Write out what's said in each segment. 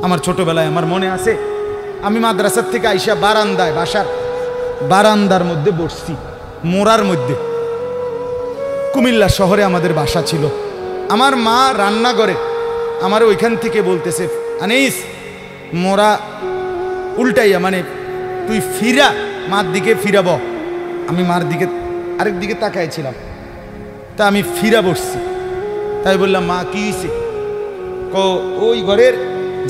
আমার ছোটবেলায় আমার মনে আছে, আমি মাদ্রাসার থেকে আইসা বারান্দায়, বাসার বারান্দার মধ্যে বসছি, মোড়ার মধ্যে। কুমিল্লা শহরে আমাদের বাসা ছিল। আমার মা রান্নাঘরে আমার ওইখান থেকে বলতেছে, আনিস মোড়া উল্টাইয়া, মানে তুই ফিরা, মার দিকে ফিরাব। আমি মার দিকে আরেক দিকে তাকাইছিলাম, তা আমি ফিরা বসছি। তাই বললাম, মা কি হয়েছে? ওই ঘরের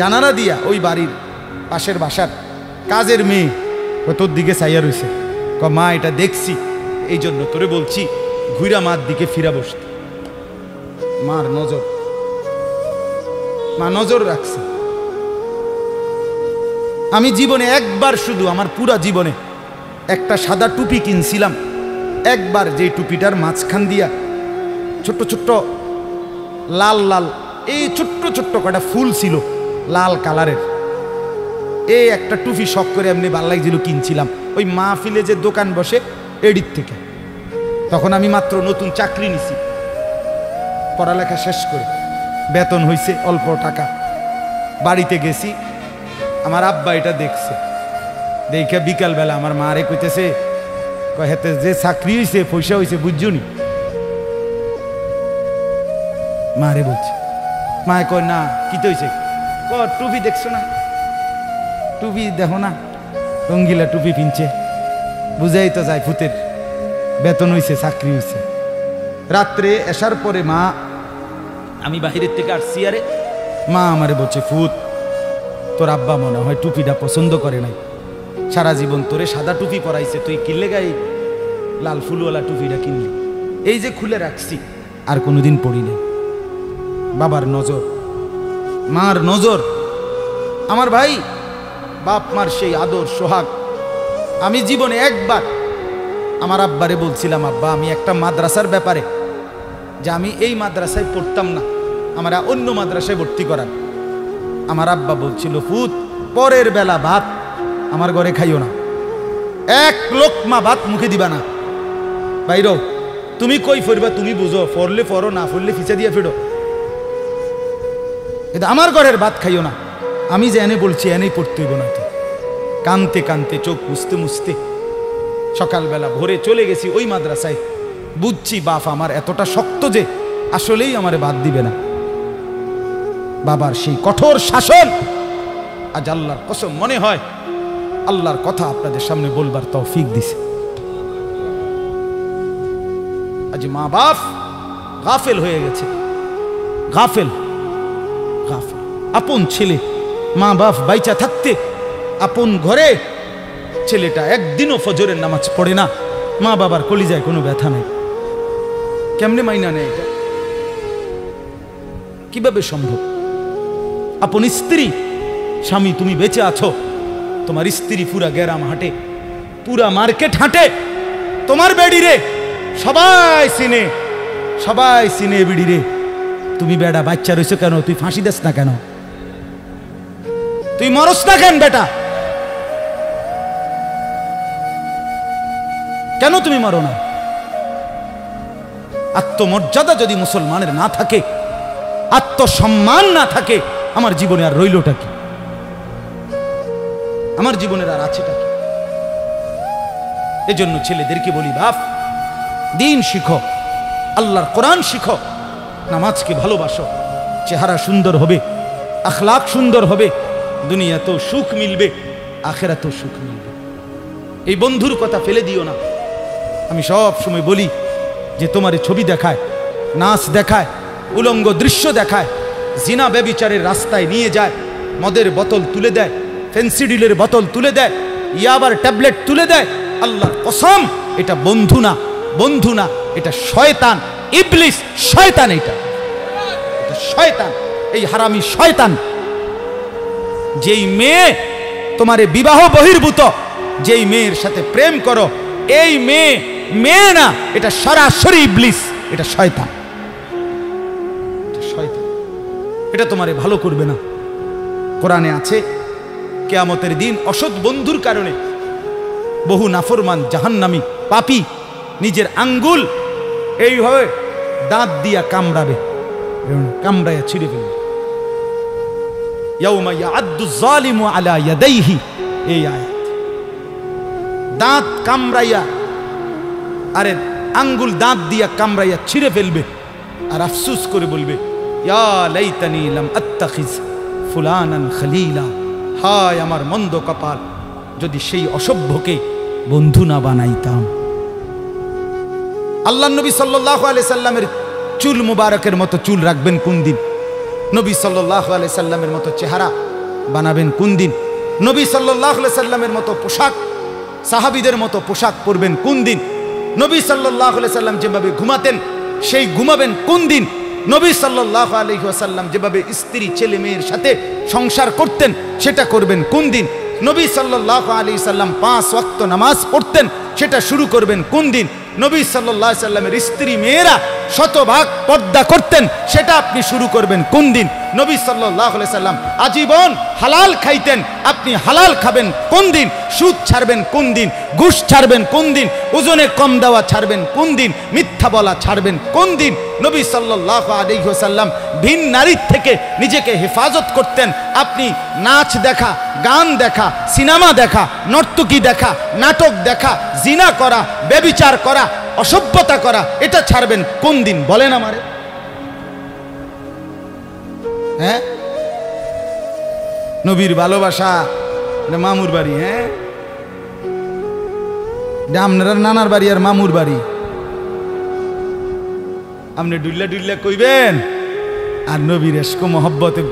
জানালা দিয়া ওই বাড়ির পাশের বাসার কাজের মেয়ে তোর দিকে চাইয়া রয়েছে। মা এটা দেখছি, এই জন্য তোরে বলছি ঘুরা মার দিকে ফিরা বসতে। মার নজর, মা নজর রাখছে। আমি জীবনে একবার, শুধু আমার পুরা জীবনে একটা সাদা টুপি কিনছিলাম একবার, যেই টুপিটার মাঝখান দিয়া ছোট্ট ছোট্ট লাল লাল এই ছোট্ট ছোট্ট কটা ফুল ছিল লাল কালারের। এই একটা টুপি শখ করে এমনি ভাল লাগছিল, কিনছিলাম ওই মাহফিলে যে দোকান বসে এডির থেকে। তখন আমি মাত্র নতুন চাকরি নিছি, পড়ালেখা শেষ করে, বেতন হয়েছে অল্প টাকা। বাড়িতে গেছি, আমার আব্বা এটা দেখছে, দেখে বিকালবেলা আমার মারে কইতেছে, হেতে যে চাকরি হয়েছে পয়সা হয়েছে বুঝছনি? মারে বলছে। মায়ে কয় না, কি তো হয়েছে? টুপি দেখছো না, টুপি দেখো না, রঙ্গিলা টুপি পিনছে, বুঝাই তো যায় ফুতের বেতন হয়েছে, চাকরি হয়েছে। রাত্রে আসার পরে মা, আমি বাহিরের থেকে আসছি, আরে মা আমারে বলছে, ফুত তোর আব্বা মনে হয় টুপিটা পছন্দ করে নাই, সারা জীবন তোরে সাদা টুপি পরাইছে, তুই কিনলে গাই লাল ফুলওয়ালা টুপিটা কিনলি। এই যে খুলে রাখছি, আর কোনোদিন পড়ি নাই। বাবার নজর, মার নজর। আমার ভাই, বাপ মার সেই আদর সোহাগ। আমি জীবনে একবার আমার আব্বারে বলছিলাম, আব্বা আমি একটা মাদ্রাসার ব্যাপারে, যে আমি এই মাদ্রাসায় পড়তাম না, আমরা অন্য মাদ্রাসায় ভর্তি করান। আমার আব্বা বলছিল, ফুত পরের বেলা ভাত আমার ঘরে খাইও না, এক লোকমা ভাত মুখে দিবা না, বাইর তুমি কই ফিরবা তুমি বুঝো, ফরলে ফরো, না ফরলে ফিচা দিয়ে ফেরো, কিন্তু আমার ঘরের ভাত খাইও না। আমি যে এনে বলছি এনেই পড়তে হইব না। তো কানতে কানতে, চোখ মুছতে মুছতে সকালবেলা ভোরে চলে গেছি ওই মাদ্রাসায়। বুঝছি বাপ আমার এতটা শক্ত যে আসলেই আমারে বাদ দিবে না। বাবার সেই কঠোর শাসন আজ আল্লাহর কসম মনে হয় আল্লাহর কথা আপনাদের সামনে বলবার তৌফিক দিছে। আজ মা বাপ গাফেল হয়ে গেছে, গাফেল গাফেল। আপন ছেলে, মা বাপ বাইচা থাকতে আপন ঘরে ছেলেটা একদিনও ফজরের নামাজ পড়ে না, মা বাবার কলিজায় কোনো ব্যথা নেই। কেমনে মাইনা নেয় এটা? কিভাবে সম্ভব? আপন স্ত্রী, স্বামী তুমি বেঁচে আছো, তোমার স্ত্রী পুরা গ্রাম হাঁটে, পুরা মার্কেট হাঁটে, তোমার বেড়ি রে সবাই চিনে, সবাই চিনে বেড়ি রে। তুমি বেড়া বাচ্চা রয়েছো কেন? তুই ফাঁসি দেস না কেন? তুই মরস না কেন বেটা? কেন তুমি মরো না? আত্মমর্যাদা যদি মুসলমানের না থাকে, আত্মসম্মান না থাকে, আমার জীবনে আর রইলটা কি? আমার জীবনের আর আছেটা কি? এজন্য ছেলেদেরকে বলি, বাপ দিন শিখো, আল্লাহর কোরআন শিখো, নামাজকে ভালোবাসো, চেহারা সুন্দর হবে, আখলাক সুন্দর হবে, দুনিয়াতেও সুখ মিলবে, আখেরাতেও সুখ মিলবে। এই বন্ধুর কথা ফেলে দিও না। আমি সব সময় বলি যে তোমার ছবি দেখায়, নাচ দেখায়, উলঙ্গ দৃশ্য দেখায়, জিনা ব্যভিচারের রাস্তায় নিয়ে যায়, মদের বোতল তুলে দেয়, ফেন্সিডিলের বোতল তুলে দেয়, ইয়াবার ট্যাবলেট তুলে দেয়, আল্লাহর কসম এটা বন্ধু না, বন্ধু না, এটা শয়তান, ইবলিস, শয়তান, এটা শয়তান, এই হারামি শয়তান। যেই মেয়ে তোমারে বিবাহ বহির্ভূত, যেই মেয়ের সাথে প্রেম করো, এই মেয়ে মেয়ে না, এটা সরাসরি ইবলিস, এটা শয়তান, শয়তান, এটা তোমারে ভালো করবে না। কোরআনে আছে কিয়ামতের দিন অসৎ বন্ধুর কারণে বহু নাফরমান জাহান্নামী পাপী নিজের আঙ্গুল এইভাবে দাঁত দিয়া কামড়াবে, কামড়াইয়া ছিঁড়ে ফেলবে। ইয়াউমা ইয়াআদ্দু যালিমু আলা ইয়াদাইহি, এই আয়াত। দাঁত কামড়াইয়া, আরে আঙ্গুল দাঁত দিয়া কামড়াইয়া ছিঁড়ে ফেলবে আর আফসোস করে বলবে, ইয়া লাইতানি লাম আত্তাখিজ ফুলানান খলিলা, হায় আমার মন্দ কপাল, যদি সেই অসভ্যকে বন্ধু না বানাইতাম। আল্লাহ নবী সাল্লাল্লাহু আলাইহি সাল্লামের চুল মুবারকের মতো চুল রাখবেন কোন দিন? নবী সাল্লাল্লাহু আলাইহি সাল্লামের মতো চেহারা বানাবেন কোন দিন? নবী সাল্লাল্লাহু আলাইহি সাল্লামের মতো পোশাক, সাহাবীদের মতো পোশাক পরবেন কোন দিন? নবী সাল্লাল্লাহু আলাইহি সাল্লাম যেভাবে ঘুমাতেন সেই ঘুমাবেন কোন দিন? নবী সাল্লাল্লাহু আলাইহি ওয়াসাল্লাম যেভাবে স্ত্রী ছেলে মেয়ের সাথে সংসার করতেন সেটা করবেন কোন দিন? নবী সাল্লাল্লাহু আলাইহি সাল্লাম 5 ওয়াক্ত নামাজ পড়তেন, সেটা শুরু করবেন কোন দিন? নবী সাল্লাল্লাহু আলাইহি সাল্লামের স্ত্রী মেয়েরা শতভাগ পর্দা করতেন, সেটা আপনি শুরু করবেন কোন দিন? নবী সাল্লাল্লাহু আলাইহি সাল্লাম আজীবন হালাল খাইতেন, আপনি হালাল খাবেন কোন দিন? সুদ ছাড়বেন কোন দিন? ঘুষ ছাড়বেন কোন দিন? ওজনে কম দেওয়া ছাড়বেন কোন দিন? মিথ্যা বলা ছাড়বেন কোন দিন? নবী সাল্লাল্লাহু আলাইহি ওয়াসাল্লাম ভিন নারীর থেকে নিজেকে হেফাজত করতেন, আপনি নাচ দেখা, গান দেখা, সিনেমা দেখা, নর্তকী দেখা, নাটক দেখা, জিনা করা, ব্যভিচার করা, অসভ্যতা করা, এটা ছাড়বেন কোন দিন? বলেন আমারে। হ্যাঁ, নবীর ভালোবাসা মামুর বাড়ি, হ্যাঁ আপনার নানার বাড়ি আর মামুর বাড়ি, আপনি ডুল্লা ডুল্লা কইবেন আর নবীর এশক মোহব্বতে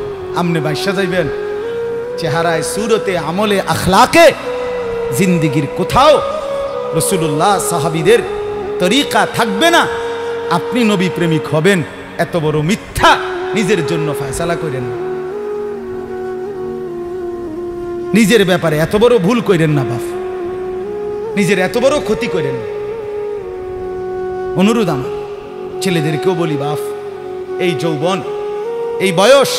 আপনি বাইসা যাইবেন। চেহারায়, সুরতে, আমলে, আখলাকে জিন্দিগির কোথাও রাসূলুল্লাহ সাহাবীদের তরিকা থাকবে না, আপনি নবী প্রেমিক হবেন। এত বড় মিথ্যা নিজের জন্য ফয়সালা করেন না, নিজের ব্যাপারে এত বড় ভুল করেন না বাপ, নিজের এত বড় ক্ষতি করেন না। অনুরোধ আমার ছেলেদেরকেও বলি, বাপ এই যৌবন, এই বয়স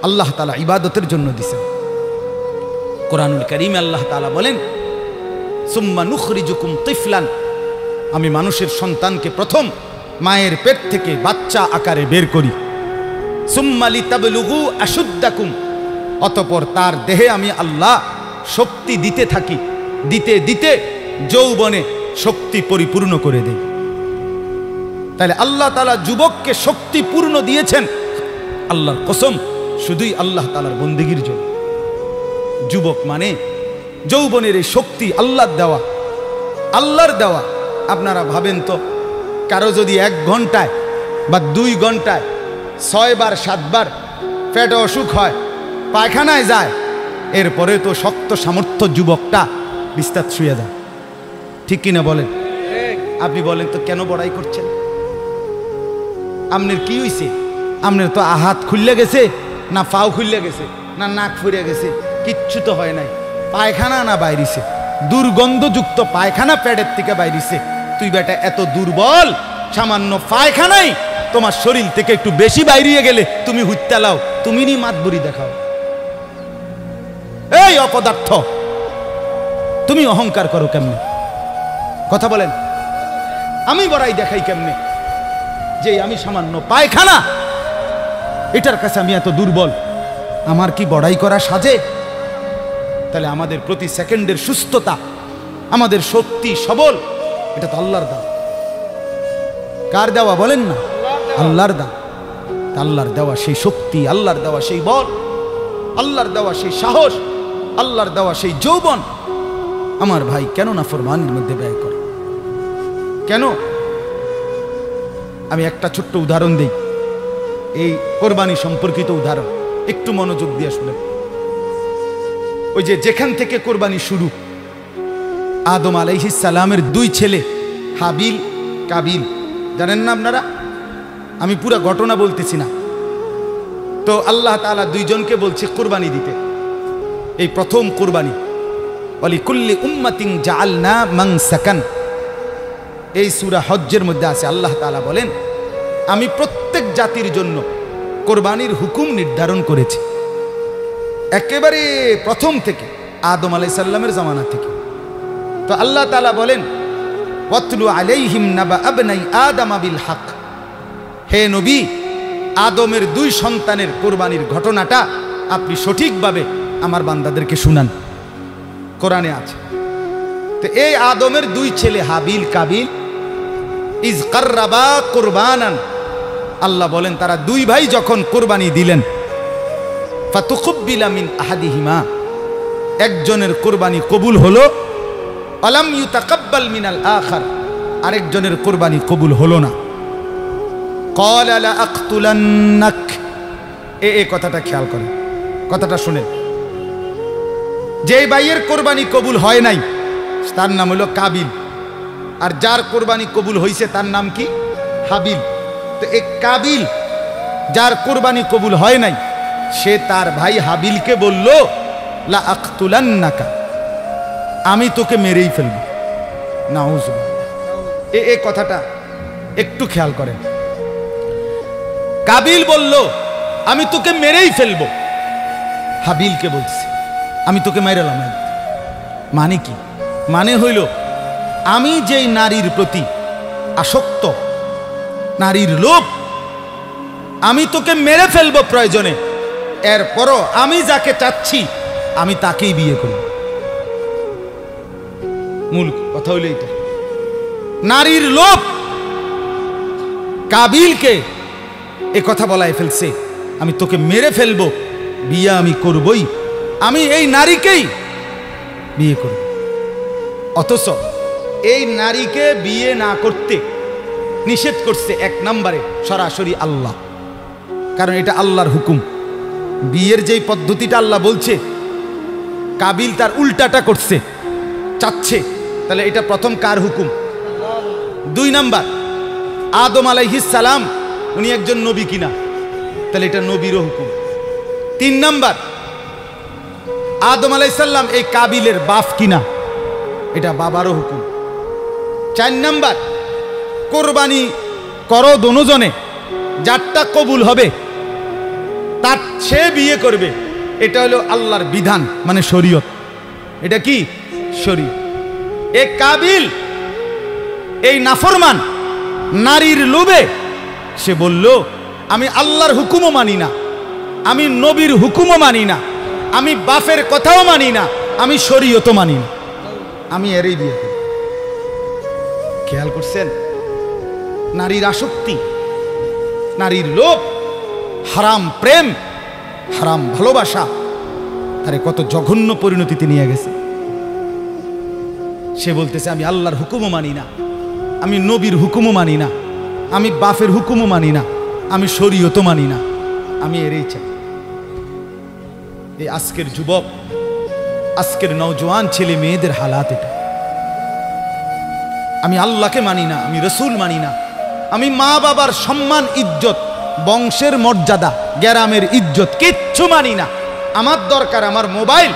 আল্লাহ তাআলা ইবাদতের জন্য দিয়েছেন। কোরআনুল কারীমে আল্লাহ তাআলা বলেন, সুম্মা নুখরিজুকুম তিফলান, আমি মানুষের সন্তানকে প্রথম মায়ের পেট থেকে বাচ্চা আকারে বের করি। সুম্মা লিতাবলুগু আশুদ্দাকুম, অতঃপর তার দেহে আমি আল্লাহ শক্তি দিতে থাকি, দিতে দিতে যৌবনে শক্তি পরিপূর্ণ করে দেই। তাহলে আল্লাহ তাআলা যুবককে শক্তি পূর্ণ দিয়েছেন, আল্লাহর কসম শুধুই আল্লাহ তাআলার বন্দেগীর জন্য। যুবক মানে যৌবনের এই শক্তি আল্লাহর দেওয়া, আল্লাহর দেওয়া। আপনারা ভাবেন তো, কারো যদি 1 ঘন্টায় বা 2 ঘন্টায় 6 বার 7 বার পেটে অসুখ হয়, পায়খানায় যায়, এরপরে তো শক্ত সামর্থ্য যুবকটা বিস্তার শুয়ে যায়, ঠিক কিনা বলেন? আপনি বলেন তো কেন বড়াই করছেন? আপনার কি হয়েছে? আপনার তো হাত খুললে গেছে, না পাও খুললে গেছে, না নাক ফুরে গেছে, কিচ্ছু তো হয় নাই। পায়খানা না বাইরিছে, দুর্গন্ধযুক্ত পায়খানা পেটের থেকে বাইরিছে। তুই বেটা এত দুর্বল, সামান্য পায়খানাই তোমার শরীর থেকে একটু বেশি বাইরিয়ে গেলে তুমি হুত্যা লাও, তুমি নি মাতবুরি দেখাও। এই অপদার্থ, তুমি অহংকার করো কেমনে? কথা বলেন, আমি বড়াই দেখাই কেমনে যে আমি সামান্য পায়খানা, এটার কাছে আমি এত দুর্বল? আমার কি বড়াই করা সাজে? তাহলে আমাদের প্রতি সেকেন্ডের সুস্থতা, আমাদের শক্তি সবল, এটা তো আল্লাহর দান। কার দেওয়া বলেন না? আল্লাহর দান। আল্লাহর দেওয়া সেই শক্তি, আল্লাহর দেওয়া সেই বল, আল্লাহর দেওয়া সেই সাহস, আল্লাহর দেওয়া সেই যৌবন, আমার ভাই কেন না ফরমানের মধ্যে ব্যয় করে? কেন? আমি একটা ছোট্ট উদাহরণ দিই, এই কোরবানি সম্পর্কিত উদাহরণ, একটু মনোযোগ দিয়ে শুনেন। ওই যে যেখান থেকে কোরবানি শুরু, আদম আলাইহিস সালামের 2 ছেলে হাবিল কাবিল, জানেন না আপনারা? আমি পুরো ঘটনা বলতেছি না। তো আল্লাহ তাআলা 2 জনকে বলছে কোরবানি দিতে, এই প্রথম কোরবানি। ওয়ালিকুল্লি উম্মাতিন জাআলনা মানসাকান, এই সূরা হজ্জের মধ্যে আছে। আল্লাহ তাআলা বলেন, আমি প্রত্যেক জাতির জন্য কোরবানির হুকুম নির্ধারণ করেছি, একেবারে প্রথম থেকে, আদম আলাইহিস সালামের জামানা থেকে। তো আল্লাহ তাআলা বলেন, ওয়াতলু আলাইহিম নাবা আবনাই আদম বিল হক, হে নবী, আদমের 2 সন্তানের কোরবানির ঘটনাটা আপনি সঠিকভাবে আমার বান্দাদেরকে শুনান। কোরআনে আছে। তো এই আদমের দুই ছেলে হাবিল কাবিল ইজ কাররাবা কুরবানান, আল্লাহ বলেন তারা দুই ভাই যখন কোরবানি দিলেন, ফাতুকুব্বিলা মিন আহাদিহিমা, একজনের কোরবানি কবুল হলো, আলাম ইউতাকাব্বাল মিনাল আখার, আরেকজনের কোরবানি কবুল হলো না। ক্বালা লা আকতুলান্নাক, এই কথাটা খেয়াল করেন, কথাটা শুনেন। যে ভাইয়ের কোরবানি কবুল হয় নাই তার নাম হলো কাবিল, আর যার কোরবানি কবুল হয়েছে তার নাম কি? হাবিল। তো এই কাবিল যার কোরবানি কবুল হয় নাই, সে তার ভাই হাবিলকে বলল লা আকতুলান্নাকা, আমি তোকে মেরেই ফেলব। নাউযুবিল্লাহ। এই কথাটা একটু খেয়াল করেন। কাবিল বলল আমি তোকে মেরেই ফেলব, হাবিলকে বলছে আমি তোকে মেরেলাম। মানে কি? মানে হইল আমি যেই নারীর প্রতি আসক্ত, নারীর লোভ, আমি তোকে মেরে ফেলবো প্রয়োজনে, এরপরও আমি যাকে চাচ্ছি আমি তাকেই বিয়ে করব। মূল কথা হইল এটা, নারীর লোভ কাবিলকে এ কথা বলাই ফেলছে, আমি তোকে মেরে ফেলবো, বিয়ে আমি করবই, আমি এই নারীকেই বিয়ে করব। অথচ এই নারীকে বিয়ে না করতে নিষেধ করছে এক নম্বরে সরাসরি আল্লাহ, কারণ এটা আল্লাহর হুকুম। বিয়ের যেই পদ্ধতিটা আল্লাহ বলছে, কাবিল তার উল্টাটা করছে, চাচ্ছে, তাহলে এটা প্রথম কার হুকুম? দুই নাম্বার, আদম আলাইহিস সালাম উনি একজন নবী কিনা, তাহলে এটা নবীরও হুকুম। তিন নাম্বার, আদম আলাইহিস সালাম এই কাবিলের বাপ কিনা, এটা বাবারও হুকুম। চার নাম্বার, কোরবানি করো দোনোজনে, যারটা কবুল হবে তার সে বিয়ে করবে, এটা হলো আল্লাহর বিধান, মানে শরীয়ত। এটা কি? শরীয়ত। এই কাবিল এই নাফরমান নারীর লোভে সে বলল আমি আল্লাহর হুকুমও মানি না, আমি নবীর হুকুমও মানি না, আমি বাপের কথাও মানি না, আমি শরীয়তও মানি না, আমি এরই বিয়ে করি। খেয়াল করছেন? নারীর আসক্তি, নারীর লোভ, হারাম প্রেম, হারাম ভালোবাসা, তারে কত জঘন্য পরিণতিতে নিয়ে গেছে। সে বলতেছে আমি আল্লাহর হুকুমও মানি না, আমি নবীর হুকুমও মানি না, আমি বাপের হুকুমও মানি না, আমি শরীয়তও মানি না, আমি এরই চাই। এই আজকের যুবক, আজকের নওজোয়ান ছেলে মেয়েদের হালাত এটা। আমি আল্লাহকে মানি না, আমি রসুল মানি না, আমি মা বাবার সম্মান ইজ্জত, বংশের মর্যাদা, গ্রামের ইজ্জত কিচ্ছু মানি না। আমার দরকার আমার মোবাইল,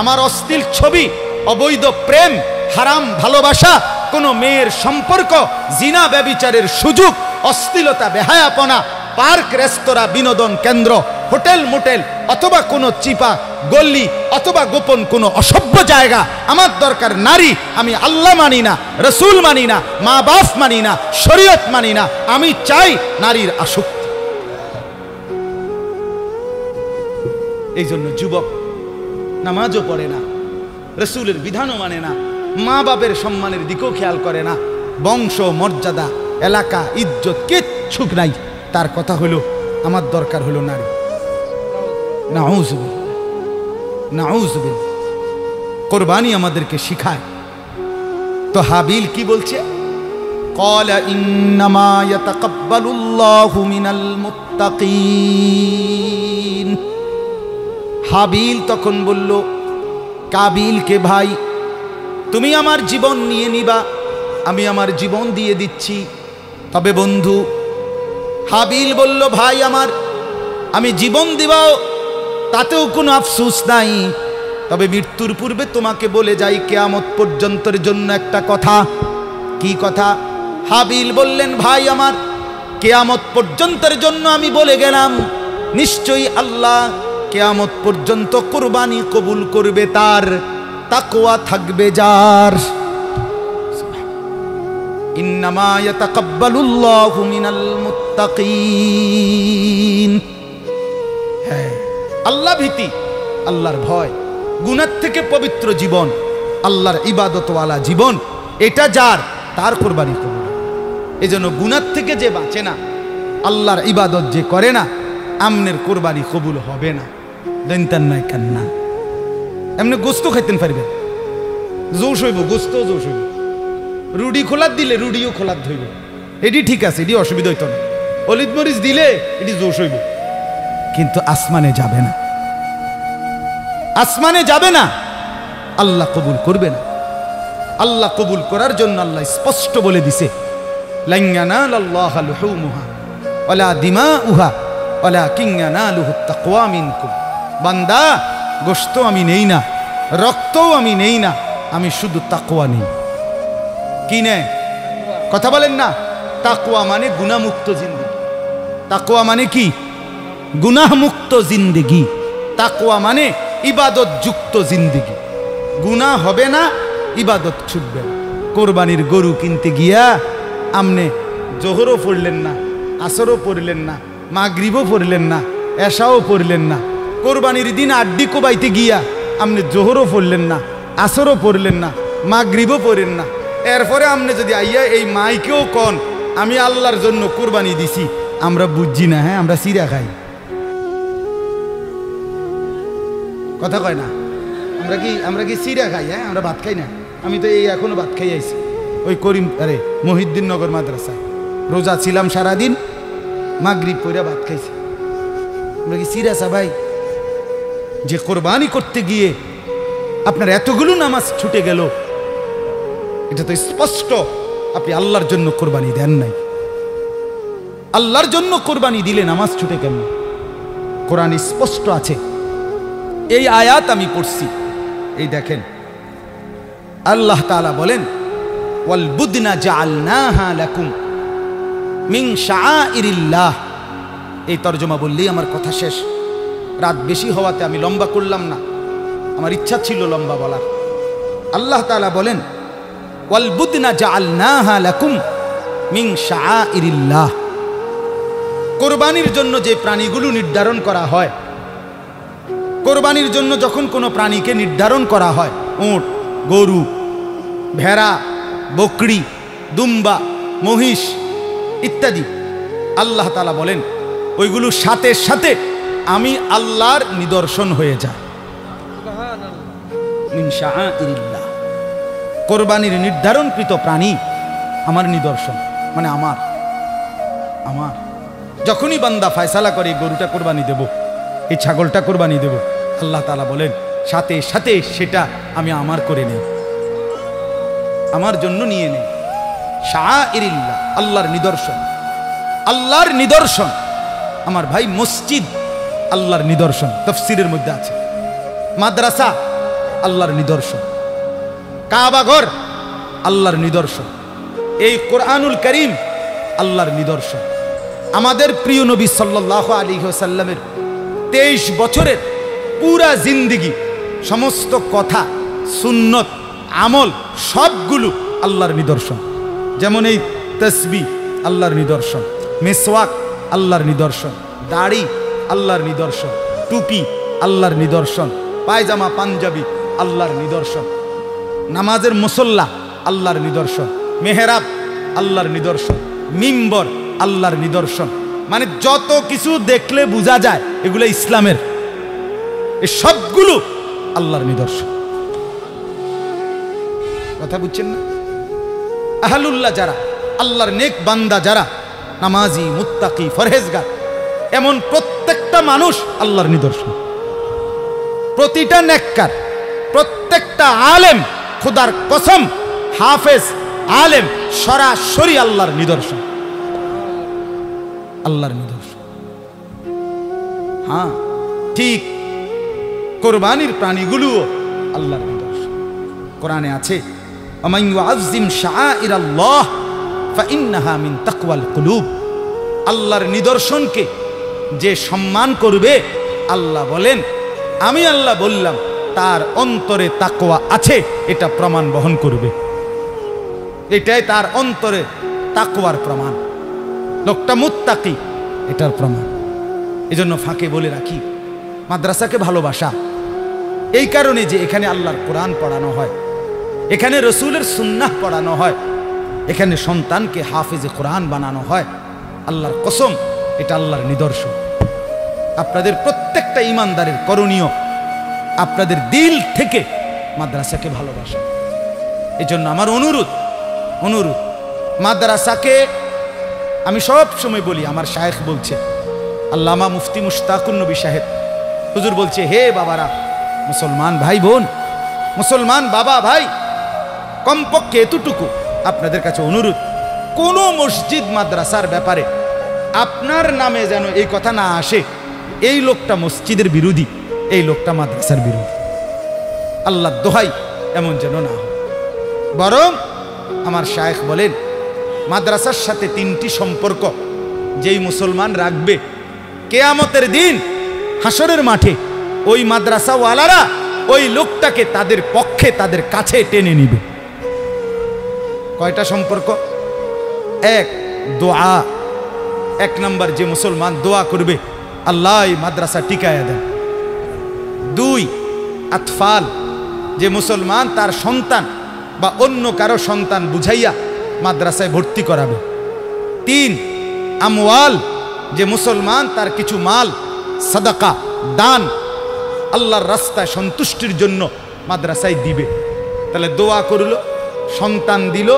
আমার অশ্লীল ছবি, অবৈধ প্রেম, হারাম ভালোবাসা, কোন মেয়ের সম্পর্ক, জিনা ব্যভিচারের সুযোগ, অশ্লীলতা, বেহায়াপনা, পার্ক, রেস্তোরাঁ, বিনোদন কেন্দ্র, হোটেল মোটেল, অথবা কোনো চিপা গল্লি, অথবা গোপন কোনো অসভ্য জায়গা। আমার দরকার নারী। আমি আল্লাহ মানি না, রসুল মানি না, মা বাপ মানি না, শরীয়ত মানি না, আমি চাই নারীর আসক্তি। এই জন্য যুবক নামাজও পড়ে না, রসুলের বিধানও মানে না, মা বাপের সম্মানের দিকেও খেয়াল করে না, বংশ মর্যাদা, এলাকা, ইজ্জত কিচ্ছু নাই। তার কথা হলো আমার দরকার হলো নারী। নাউযুবিল্লাহ, নাউযুবিল্লাহ। কোরবানি আমাদেরকে শিখায়। তো হাবিল কি বলছে? ক্বালা ইন্নামা ইয়াতাকাব্বালুল্লাহু মিনাল মুত্তাকিন। হাবিল তখন বলল কাবিলকে, ভাই তুমি আমার জীবন নিয়ে নিবা, আমি আমার জীবন দিয়ে দিচ্ছি। তবে বন্ধু, হাবিল বলল ভাই আমার, আমি জীবন দিবাও তাতেও কোনো আফসোস নাই, তবে মৃত্যুর পূর্বে তোমাকে বলে যাই কিয়ামত পর্যন্তের জন্য একটা কথা। কি কথা? হাবিল বললেন ভাই আমার, কিয়ামত পর্যন্তের জন্য আমি বলে গেলাম, নিশ্চয়ই আল্লাহ কিয়ামত পর্যন্ত কুরবানি কবুল করবে তার, তাকওয়া থাকবে যার। ইন্নামা ইয়াতাকাব্বালুল্লাহু মিনাল মুত্তাকিন। হ্যাঁ, আল্লাহ ভীতি, আল্লাহর ভয়, গুনাহ থেকে পবিত্র জীবন, আল্লাহর ইবাদতওয়ালা জীবন, এটা যার, তার কোরবানি কবুল। এজন্য গুনাহ থেকে যে বাঁচে না, আল্লাহর ইবাদত যে করে না, আমনের কোরবানি কবুল হবে না। দেনতান নাই কান্না এমনি গোস্ত খাইতেন পারবেন, জোশ হইব, গোস্ত জোশ হইব। রুডি খোলাত দিলে রুডিও খোলাত ধইব, এটি ঠিক আছে, এটি অসুবিধা হইতো না। অলিদ মরিচ দিলে এটি জোশ হইব, কিন্তু আসমানে যাবে না, আসমানে যাবে না, আল্লাহ কবুল করবে না। আল্লাহ কবুল করার জন্য আল্লাহ স্পষ্ট বলে দিছে, লান ইয়ানালাল্লাহা লুহুমুহা ওয়ালা দিমাউহা ওয়ালাকিন ইয়ানালুহুত তাকওয়া মিনকুম। বান্দা, গোশত আমি নেই না, রক্তও আমি নেই না, আমি শুধু তাকওয়া নেই। কি নেয়? কথা বলেন না। তাকওয়া মানে গুনাহমুক্ত জিন্দেগি। তাকওয়া মানে কি? গুনাহমুক্ত জিন্দেগি। তাকওয়া মানে ইবাদত যুক্ত জিন্দেগি। গুনাহ হবে না, ইবাদত ছুটবে না। কোরবানির গরু কিনতে গিয়া আমনে জোহরও পড়লেন না, আসরও পড়লেন না, মাগরিবও পড়লেন না, এশাও পড়লেন না। কোরবানির দিন আড্ডি কোবাইতে গিয়া আমনে জোহরও পড়লেন না, আসরও পড়লেন না, মাগরিবও পড়েন না। এরপরে আমনে যদি আইয়া এই মাইকেও কন আমি আল্লাহর জন্য কোরবানি দিছি, আমরা বুঝছি না। হ্যাঁ, আমরা সিরা খাই, কথা কয় না। আমরা কি সিরা খাই? হ্যাঁ, আমরা ভাত খাই না। আমি তো এই এখনো ভাত খাই আইছি ওই করিম মহিউদ্দিন নগর মাদ্রাসায়। রোজা ছিলাম সারাদিন, মাগরিব পইরা ভাত খাইছি। আমরা কি সিরা চা ভাই? যে কোরবানি করতে গিয়ে আপনার এতগুলো নামাজ ছুটে গেল, এটা তো স্পষ্ট আপনি আল্লাহর জন্য কোরবানি দেন নাই। আল্লাহর জন্য কোরবানি দিলে নামাজ ছুটে কেমন? কোরআন স্পষ্ট আছে। এই আয়াত আমি পড়ছি, এই দেখেন আল্লাহ তাআলা বলেন, ওয়াল বুদনা জাআলনাহা লাকুম মিন শাআইরিল্লাহ। এই তরজমা বললেই আমার কথা শেষ। রাত বেশি হওয়াতে আমি লম্বা করলাম না, আমার ইচ্ছা ছিল লম্বা বলার। আল্লাহ তাআলা বলেন, ওয়াল বুদনা জাআলনাহা লাকুম মিন শাআইরিল্লাহ। কোরবানির জন্য যে প্রাণীগুলো নির্ধারণ করা হয়, কোরবানির জন্য যখন কোনো প্রাণীকে নির্ধারণ করা হয়, উট, গরু, ভেড়া, বকরি, দুম্বা, মহিষ ইত্যাদি, আল্লাহ তাআলা বলেন ওইগুলো সাথে সাথে আমি আল্লাহর নিদর্শন হয়ে যায়। মিন শাআইরিল্লাহ। কোরবানির নির্ধারণকৃত প্রাণী আমার নিদর্শন, মানে আমার যখনই বান্দা ফয়সালা করে গরুটা কোরবানি দেব, এই ছাগলটা কোরবানি দেব, আল্লাহ তাআলা বলেন সাথে সাথে সেটা আমি আমার করে নেই, আমার জন্য নিয়ে নেই। শাআইরিল্লাহ, আল্লাহর নিদর্শন। আল্লাহর নিদর্শন আমার ভাই, মসজিদ আল্লাহর নিদর্শন, তাফসীরের মধ্যে আছে। মাদ্রাসা আল্লাহর নিদর্শন, কাবা ঘর আল্লাহর নিদর্শন, এই কোরআনুল কারীম আল্লাহর নিদর্শন। আমাদের প্রিয় নবী সাল্লাল্লাহু আলাইহি ওয়াসাল্লামের 23 বছরের পুরা জিন্দেগি, সমস্ত কথা, সুন্নত, আমল সবগুলো আল্লাহর নিদর্শন। যেমন এই তাসবিহ আল্লাহর নিদর্শন, মিসওয়াক আল্লাহর নিদর্শন, দাড়ি আল্লাহর নিদর্শন, টুপি আল্লাহর নিদর্শন, পায়জামা পাঞ্জাবি আল্লাহর নিদর্শন, নামাজের মুসল্লা আল্লাহর নিদর্শন, মেহরাব আল্লাহর নিদর্শন, মিম্বর আল্লাহর নিদর্শন। মানে যত কিছু দেখলে বোঝা যায় এগুলো ইসলামের, এই সবগুলো আল্লাহর নিদর্শন। কথা বুঝছেন না? আহলুল্লাহ যারা, আল্লাহর নেক বান্দা যারা, নামাজি, মুত্তাকি, ফরহেজগার, এমন প্রত্যেকটা মানুষ আল্লাহর নিদর্শন। প্রতিটা নেককার, প্রত্যেকটা আলেম, খোদার কসম, হাফেজ, আলেম সরাসরি আল্লাহর নিদর্শন, আল্লাহর নিদর্শন। হ্যাঁ, ঠিক কোরবানির প্রাণীগুলোও আল্লাহর নিদর্শন। কোরআনে আছে, ওমান ইউআযযিম শাআইরাল্লাহ ফাইন্নাহা মিন তাকওয়াল কুলুব। আল্লাহর নিদর্শনকে যে সম্মান করবে, আল্লাহ বলেন, আমি আল্লাহ বললাম তার অন্তরে তাকওয়া আছে, এটা প্রমাণ বহন করবে। এটাই তার অন্তরে তাকওয়ার প্রমাণ, লোকটা মুত্তাকি, এটার প্রমাণ। এজন্য ফাঁকে বলে রাখি, মাদ্রাসাকে ভালোবাসা এই কারণে যে এখানে আল্লাহর কোরআন পড়ানো হয়, এখানে রসুলের সুন্নাহ পড়ানো হয়, এখানে সন্তানকে হাফিজে কোরআন বানানো হয়। আল্লাহর কসম, এটা আল্লাহর নিদর্শন। আপনাদের প্রত্যেকটা ইমানদারের করণীয় আপনাদের দিল থেকে মাদ্রাসাকে ভালোবাসা। এই জন্য আমার অনুরোধ মাদ্রাসাকে আমি সব সময় বলি, আমার শায়েখ বলছে, আল্লামা মুফতি মুশতাকুন নবী সাহেব হুজুর বলছে, হে বাবারা, মুসলমান ভাই বোন, মুসলমান বাবা ভাই, কমপক্ষে এতটুকু আপনাদের কাছে অনুরোধ, কোন মসজিদ মাদ্রাসার ব্যাপারে আপনার নামে যেন এই কথা না আসে এই লোকটা মসজিদের বিরোধী, এই লোকটা মাদ্রাসার বিরোধী। আল্লাহ দোহাই এমন যেন না হয়। বরং আমার শায়েখ বলেন, মাদ্রাসার সাথে 3টি সম্পর্ক যেই মুসলমান রাখবে, কিয়ামতের দিন হাসরের মাঠে ওই মাদ্রাসাওয়ালারা ওই লোকটাকে তাদের পক্ষে, তাদের কাছে টেনে নিবে। কয়টা সম্পর্ক? 1, দোয়া। 1 নম্বর, যে মুসলমান দোয়া করবে আল্লাহ এই মাদ্রাসা টিকায়া দেন। 2, আতফাল, যে মুসলমান তার সন্তান বা অন্য কারো সন্তান বুঝাইয়া মাদ্রাসায় ভর্তি করাবে। 3, আমওয়াল, যে মুসলমান তার কিছু মাল সাদাকা, দান আল্লাহর রাস্তায় সন্তুষ্টির জন্য মাদ্রাসায় দিবে। তাহলে দোয়া করলো, সন্তান দিল,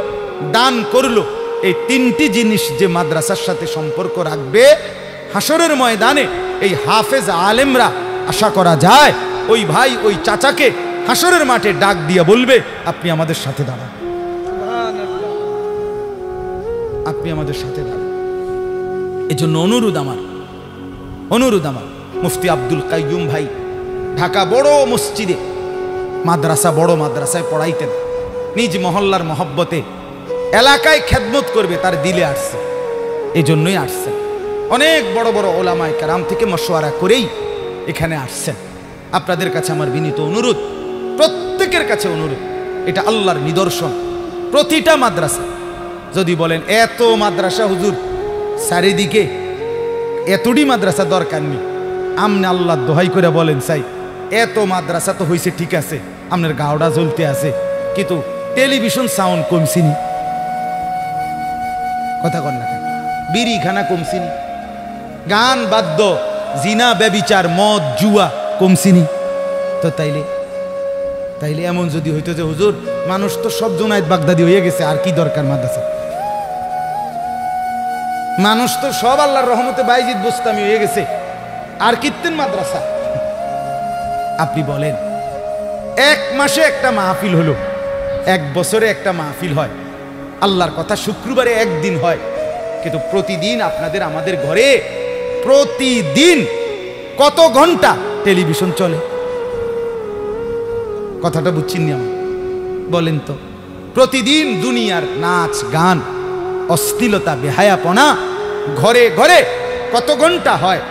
দান করলো, এই 3টি জিনিস যে মাদ্রাসার সাথে সম্পর্ক রাখবে, হাসরের ময়দানে এই হাফেজ আলেমরা আশা করা যায় ওই ভাই ওই চাচাকে হাসরের মাঠে ডাক দিয়ে বলবে, আপনি আমাদের সাথে দাঁড়ান, আপনি আমাদের সাথে দাঁড়ান। এই জন্য অনুরোধ আমার মুফতি আব্দুল কাইয়ুম ভাই ঢাকা বড় মসজিদে বড় মাদ্রাসায় পড়াইতেন। নিজ মহল্লার মহব্বতে এলাকায় খেদমত করবে তার দিলে আসছে, এই জন্যই আসছেন। অনেক বড় বড় ওলামায়ে কেরাম থেকে মশওয়ারা করেই এখানে আসছেন। আপনাদের কাছে আমার বিনীত অনুরোধ, প্রত্যেকের কাছে অনুরোধ, এটা আল্লাহর নিদর্শন। প্রতিটা মাদ্রাসা, যদি বলেন এত মাদ্রাসা হুজুর চারিদিকে, এতটি মাদ্রাসা দরকার নেই, আমনে আল্লাহ দোহাই করে বলেন চাই, এত মাদ্রাসা তো হয়েছে ঠিক আছে, আপনার গাওড়া জ্বলতে আছে, কিন্তু টেলিভিশন সাউন্ড কমছিনি, কথা কন না, বিড়িখানা কমছিনি, গান বাদ্য, জিনা ব্যভিচার, মদ জুয়া কমছিনি। তো তাইলে এমন যদি হইতো যে হুজুর মানুষ তো সব জোনায়েত বাগদাদি হয়ে গেছে, আর কি দরকার মাদ্রাসা, মানুষ তো সব আল্লাহর রহমতে বাইজিদ বুস্তামি হয়ে গেছে, আর কীর্তেন মাদ্রাসা। আপনি বলেন, 1 মাসে একটা মাহফিল হলো, 1 বছরে একটা মাহফিল হয়, আল্লাহর কথা শুক্রবারে একদিন হয়, কিন্তু প্রতিদিন আপনাদের আমাদের ঘরে প্রতিদিন কত ঘন্টা টেলিভিশন চলে? কথাটা বুঝছেন না? বলেন তো, প্রতিদিন দুনিয়ার নাচ গান, অশ্লীলতা, বেহায়াপনা ঘরে ঘরে কত ঘন্টা হয়?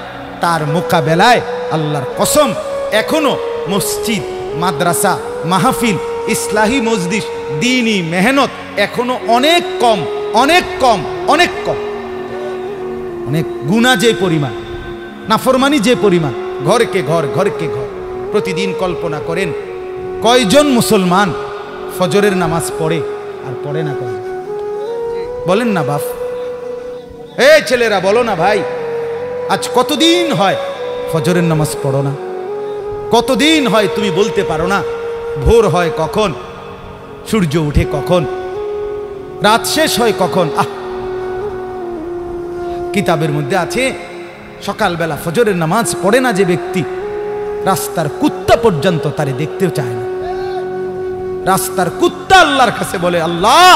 তার মোকাবেলায় আল্লাহর কসম এখনো মসজিদ, মাদ্রাসা, মাহফিল, ইসলাহি মজলিস, দ্বীনি মেহনত এখনো অনেক কম, অনেক কম, অনেক কম। অনেক গুনাহ যে পরিমাণ, নাফরমানি যে পরিমাণ, ঘরকে ঘর, ঘরকে ঘর। প্রতিদিন কল্পনা করেন কয়জন মুসলমান ফজরের নামাজ পড়ে আর পড়ে না? কয়জন বলেন না বাপ? এই ছেলেরা বলো না ভাই, আজ কতদিন হয় ফজরের নামাজ পড়ো না? কতদিন হয় তুমি বলতে পারো না ভোর হয় কখন, সূর্য উঠে কখন, রাত শেষ হয় কখন? কিতাবের মধ্যে আছে সকালবেলা ফজরের নামাজ পড়ে না যে ব্যক্তি, রাস্তার কুত্তা পর্যন্ত তারে দেখতেও চায় না। রাস্তার কুত্তা আল্লাহর কাছে বলে, আল্লাহ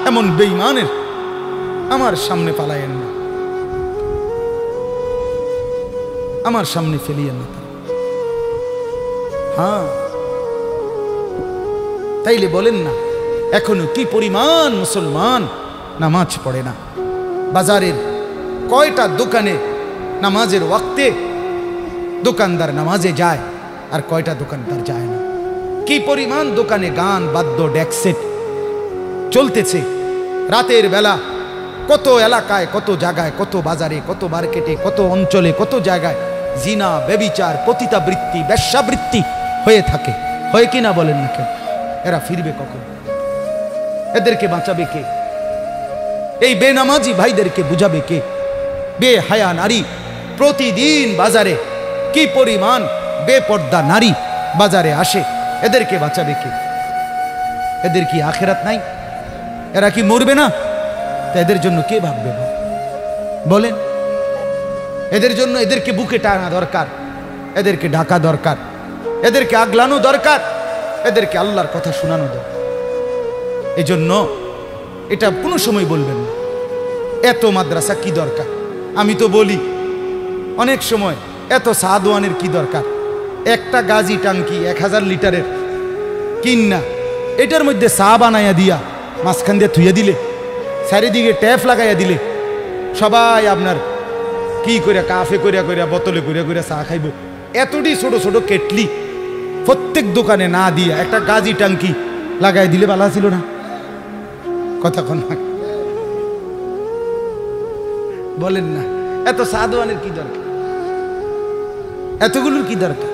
এমন বেঈমানের আমার সামনে পালায়েন না, আমার সামনে ফেলিয়েন না। হ্যাঁ, তাইলে বলেন না এখনো কি পরিমাণ মুসলমান নামাজ পড়ে না? বাজারের কয়টা দোকানে নামাজের ওয়াক্তে দোকানদার নামাজে যায় আর কয়টা দোকানদার যায় না? কি পরিমাণ দোকানে গান বাদ্য ডেকসেট চলতেছে রাতের বেলা, কত এলাকায়, কত জায়গায়, কত বাজারে, কত মার্কেটে, কত অঞ্চলে, কত জায়গায় জিনা, ব্যভিচার, পতিতাবৃত্তি, বেশ্যাবৃত্তি হয়ে থাকে, হয় কিনা বলেন না কেন? এরা ফিরবে কখন? এদেরকে বাঁচাবে কে? এই বেনামাজি ভাইদেরকে বুঝাবে কে? বেহায়া নারী প্রতিদিন বাজারে, কি পরিমাণ বেপর্দা নারী বাজারে আসে, এদেরকে বাঁচাবে কে? এদের কি আখেরাত নাই? এরা কি মরবে না? তা এদের জন্য কে ভাববে বলেন? এদের জন্য এদেরকে বুকে টানা দরকার, এদেরকে ঢাকা দরকার, এদেরকে আগলানো দরকার, এদেরকে আল্লাহর কথা শোনানো দরকার। এজন্য এটা কোনো সময় বলবেন না এত মাদ্রাসা কি দরকার। আমি তো বলি অনেক সময়, এত সাদওয়ানের কি দরকার? একটা গাজি টাঙ্কি 1000 লিটারের কিন না, এটার মধ্যে চা বানাইয়া দিয়া মাঝখান দিয়ে থুইয়া দিলে, চারিদিকে ট্যাপ লাগাইয়া দিলে, সবাই আপনার কি করিয়া কাফে করিয়া করিয়া বোতলে করিয়া করিয়া চা খাইব। এতটি ছোট ছোট কেটলি প্রত্যেক দোকানে না দিয়া একটা গাজি টাঙ্কি লাগাই দিলে ভালো ছিল না? কতক্ষণ বলেন না? এত চা দোকানের কি দরকার? এতগুলোর কি দরকার?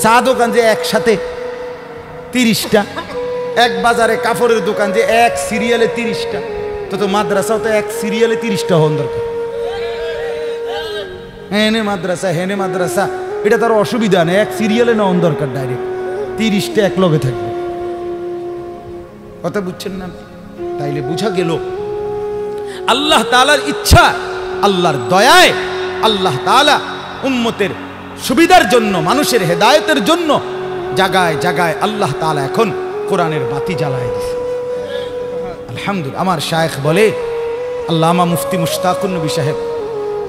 চা দোকান যে একসাথে 30টা, এক বাজারে কাপড়ের দোকান যে এক সিরিয়ালে 30টা, তো মাদ্রাসাও তো এক সিরিয়ালে 30টা হন দরকার। হেনে মাদ্রাসা হেনে মাদ্রাসা, এটা তার অসুবিধা নেই, এক সিরিয়ালে না হন দরকার, ডাইরেক্ট 30টা এক লগে থাকবে। কথা বুঝছেন না? তাইলে বুঝা গেল আল্লাহ তাআলার ইচ্ছা, আল্লাহর দয়ায় আল্লাহ তাআলা উম্মতের সুবিধার জন্য, মানুষের হেদায়েতের জন্য জায়গায় জায়গায় আল্লাহ তাআলা এখন কোরআনের বাতি জ্বালায় দিয়েছে। আলহামদুলিল্লাহ। আমার শায়েখ বলে, আল্লামা মুফতি মুশতাকুন নবী সাহেব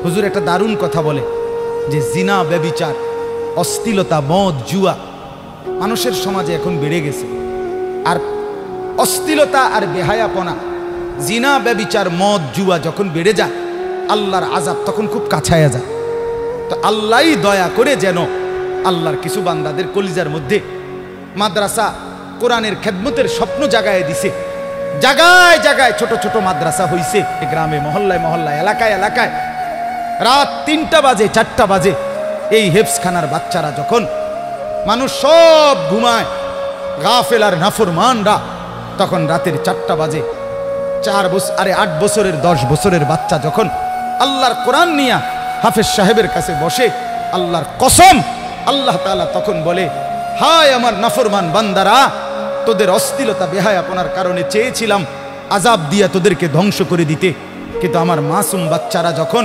হুজুর একটা দারুণ কথা বলে যে জিনা, ব্যভিচার, অশ্লীলতা, মদ, জুয়া মানুষের সমাজে এখন বেড়ে গেছে। আর অশ্লীলতা আর বেহায়াপনা, জিনা, ব্যভিচার, মদ, জুয়া যখন বেড়ে যায়, আল্লাহর আযাব তখন খুব কাছায়া যায়। তো আল্লাহই দয়া করে যেন আল্লাহর কিছু বান্দাদের কলিজার মধ্যে মাদ্রাসা, কোরআনের খেদমতের স্বপ্ন জাগায় দিছে। জায়গায় জায়গায় ছোট ছোট মাদ্রাসা হইছে, গ্রামে, মহল্লায় মহল্লায়, এলাকায় এলাকায়। রাত 3টা বাজে, 4টা বাজে, এই হেফজখানার বাচ্চারা যখন, মানুষ সব ঘুমায়, গাফেল আর নাফরমানরা, তখন রাতের 4টা বাজে 8 বছরের 10 বছরের বাচ্চা যখন আল্লাহর কোরআন নিয়া হাফেজ সাহেবের কাছে বসে, আল্লাহর কসম আল্লাহ তাআলা তখন বলে, হায় আমার নাফরমান বান্দারা, তোদের অশ্লীলতা বেহায়াপনার কারণে চেয়েছিলাম আযাব দিয়া তোদেরকে ধ্বংস করে দিতে, কিন্তু আমার মাসুম বাচ্চারা যখন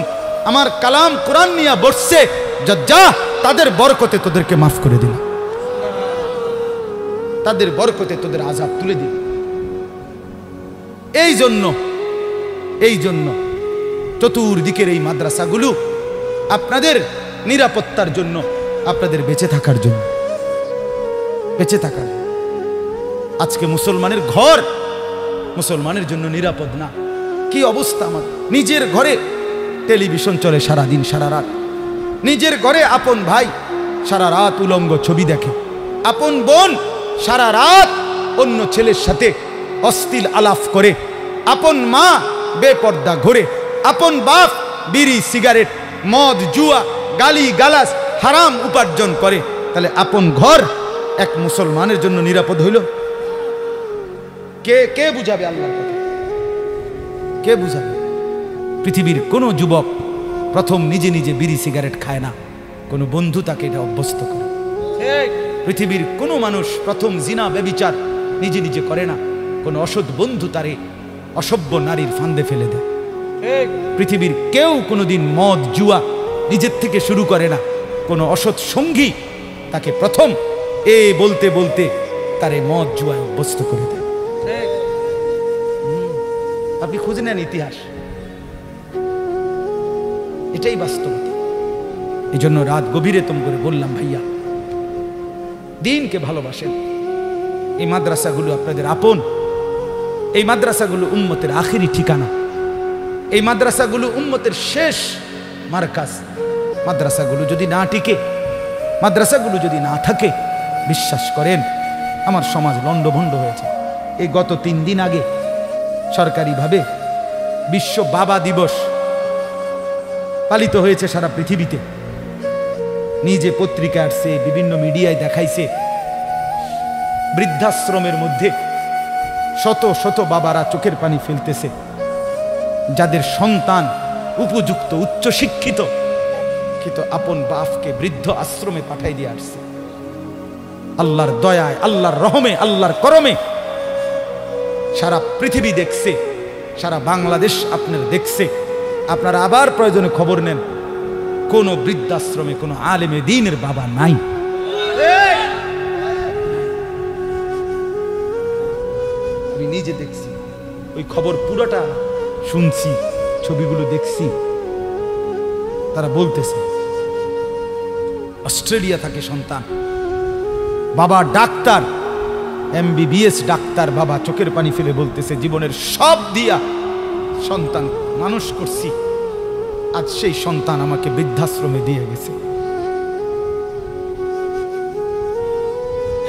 আমার কালাম কোরআন নিয়া বসছে, যা তাদের বরকতে তোদেরকে মাফ করে দিল, তাদের বরকতে তোদের আযাব তুলে দিল। এই জন্য চতুর্দিকের এই মাদ্রাসাগুলো আপনাদের নিরাপত্তার জন্য, আপনাদের বেঁচে থাকার জন্য, বেঁচে থাকার। আজকে মুসলমানের ঘর মুসলমানের জন্য নিরাপদ না। কি অবস্থা! আমার নিজের ঘরে টেলিভিশন চলে সারাদিন সারা রাত, নিজের ঘরে আপন ভাই সারা রাত উলঙ্গ ছবি দেখে, আপন বোন সারা রাত অন্য ছেলের সাথে অশ্লীল আলাপ করে, আপন মা বেপর্দা ঘুরে, আপন বাপ বিড়ি, সিগারেট, মদ, জুয়া, গালি গালাস, হারাম উপার্জন করে। তাহলে আপন ঘর এক মুসলমানের জন্য নিরাপদ হইল? কে বুঝাবে আল্লাহর কথা? কে বুঝাবে? পৃথিবীর কোন যুবক প্রথম নিজে নিজে বিড়ি সিগারেট খায় না, কোন বন্ধু তাকে এটা অভ্যস্ত করে। পৃথিবীর কোন মানুষ প্রথম জিনা, ব্যভিচার নিজে নিজে করে না, কোন অসৎ বন্ধু তারে অসভ্য নারীর ফান্দে ফেলে দেয়। পৃথিবীর কেউ কোনোদিন মদ, জুয়া নিজের থেকে শুরু করে না, কোন অসৎ সঙ্গী তাকে প্রথম বলতে বলতে তারে মদ, জুয়ায় অভ্যস্ত করে দেয়। আপনি খুঁজে নেন ইতিহাস, এটাই বাস্তবতা। এই জন্য রাত গভীরে তোম করে বললাম, ভাইয়া দিনকে ভালোবাসেন, এই মাদ্রাসাগুলো আপনাদের আপন, এই মাদ্রাসাগুলো উম্মতের আখিরি ঠিকানা, এই মাদ্রাসাগুলো উম্মতের শেষ মারকাজ। মাদ্রাসাগুলো যদি না টিকে, মাদ্রাসাগুলো যদি না থাকে, বিশ্বাস করেন আমার সমাজ লন্ডভন্ড হয়েছে। এই গত 3 দিন আগে সরকারিভাবে বিশ্ব বাবা দিবস পালিত হয়েছে সারা পৃথিবীতে। নিজে পত্রিকা আসছে, বিভিন্ন মিডিয়ায় দেখাইছে, বৃদ্ধাশ্রমের মধ্যে শত শত বাবারা চোখের পানি ফেলতেছে, যাদের সন্তান উপযুক্ত উচ্চ শিক্ষিত, কিন্তু আপন বাপকে বৃদ্ধ আশ্রমে পাঠাই দিয়ে আসছে। আল্লাহর দয়ায়, আল্লাহর রহমে, আল্লাহর করমে সারা পৃথিবী দেখছে, সারা বাংলাদেশ আপনার দেখছে। আপনারা আবার প্রয়োজনে খবর নেন, কোন বৃদ্ধাশ্রমে কোন আলেমে দ্বীনের বাবা নাই। আমি নিজে দেখছি, ওই খবর পুরোটা শুনছি, ছবিগুলো দেখছি। তারা বলতেছে অস্ট্রেলিয়া থাকে সন্তান, বাবা ডাক্তার, MBBS ডাক্তার, বাবা চোখের পানি ফেলে বলতেছে জীবনের সব দিয়া সন্তান মানুষ করছি, আজ সেই সন্তান আমাকে বৃদ্ধাশ্রমে দিয়ে গেছে।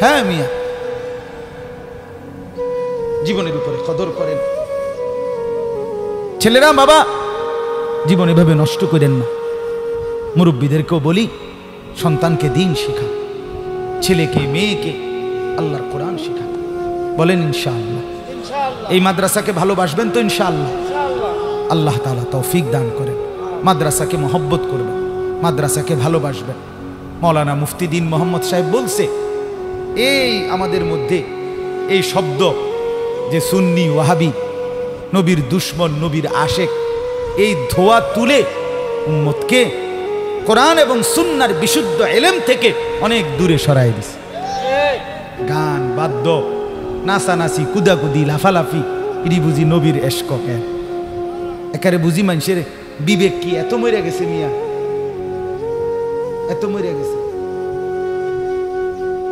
হ্যাঁ মিয়া, জীবনের উপরে কদর করেন। ছেলেরা বাবা জীবন এভাবে নষ্ট করেন না। মুরব্বীদেরকেও বলি, সন্তানকে দিন শেখা, ছেলেকে মেয়েকে আল্লাহর কোরআন শেখা। বলেন ইনশাআল্লাহ। এই মাদ্রাসাকে ভালোবাসবেন তো ইনশাআল্লাহ? আল্লাহ তাআলা তৌফিক দান করেন। মাদ্রাসাকে মহব্বত করবেন, মাদ্রাসাকে ভালোবাসবেন। মৌলানা মুফতি দ্বীন মোহাম্মদ সাহেব বলছে, এই আমাদের মধ্যে এই শব্দ যে সুন্নি ওয়াহাবি, নবীর দুশ্মন, নবীর আশেক, এই ধোয়া তুলে উম্মতকে কোরআন এবং সুন্নাহর বিশুদ্ধ ইলম থেকে অনেক দূরে সরাই দিছে। গান বাদ্য, নাচানাচি, কুদাকুদি, লাফালাফি, এটি বুঝি নবীর এশক? একারে বুঝি মানুষের বিবেক কি এত মরে গেছে মিয়া, এত মরে গেছে।